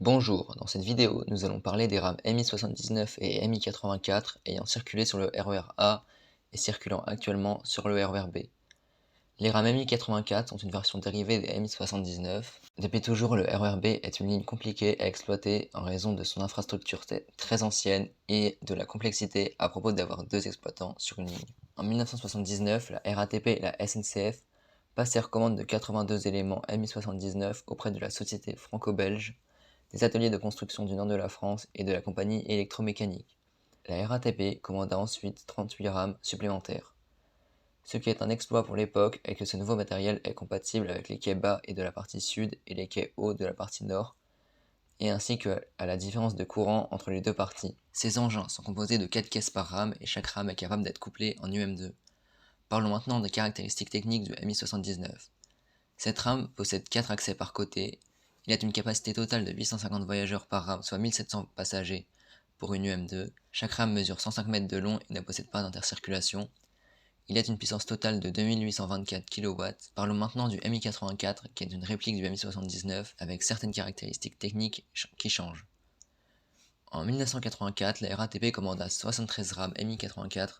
Bonjour, dans cette vidéo, nous allons parler des rames MI79 et MI84 ayant circulé sur le RER A et circulant actuellement sur le RER B. Les rames MI84 sont une version dérivée des MI79. Depuis toujours, le RER B est une ligne compliquée à exploiter en raison de son infrastructure très ancienne et de la complexité à propos d'avoir deux exploitants sur une ligne. En 1979, la RATP et la SNCF passèrent commande de 82 éléments MI79 auprès de la société franco-belge des ateliers de construction du nord de la France et de la compagnie électromécanique. La RATP commanda ensuite 38 rames supplémentaires. Ce qui est un exploit pour l'époque est que ce nouveau matériel est compatible avec les quais bas et de la partie sud et les quais hauts de la partie nord, et ainsi que à la différence de courant entre les deux parties. Ces engins sont composés de 4 caisses par rame et chaque rame est capable d'être couplée en UM2. Parlons maintenant des caractéristiques techniques du MI79. Cette rame possède 4 accès par côté. Il a une capacité totale de 850 voyageurs par rame, soit 1700 passagers pour une UM2. Chaque rame mesure 105 mètres de long et ne possède pas d'intercirculation. Il a une puissance totale de 2824 kW. Parlons maintenant du MI84, qui est une réplique du MI79 avec certaines caractéristiques techniques qui changent. En 1984, la RATP commanda 73 rames MI84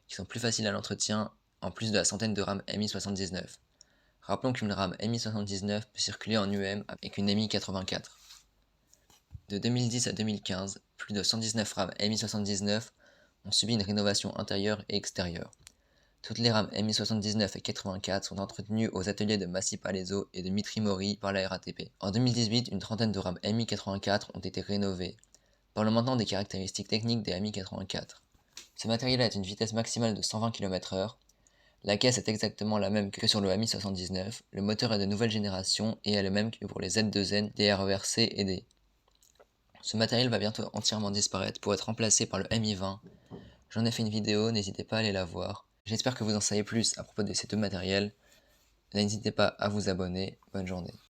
qui sont plus faciles à l'entretien, en plus de la centaine de rames MI79. Rappelons qu'une rame MI79 peut circuler en UM avec une MI84. De 2010 à 2015, plus de 119 rames MI79 ont subi une rénovation intérieure et extérieure. Toutes les rames MI79 et 84 sont entretenues aux ateliers de Massy-Palaiseau et de Mitry-Mory par la RATP. En 2018, une trentaine de rames MI84 ont été rénovées. Parlons maintenant des caractéristiques techniques des MI84. Ce matériel a une vitesse maximale de 120 km/h. La caisse est exactement la même que sur le MI79, le moteur est de nouvelle génération et est le même que pour les Z2N des RER C et D. Ce matériel va bientôt entièrement disparaître pour être remplacé par le MI20. J'en ai fait une vidéo, n'hésitez pas à aller la voir. J'espère que vous en savez plus à propos de ces deux matériels. N'hésitez pas à vous abonner, bonne journée.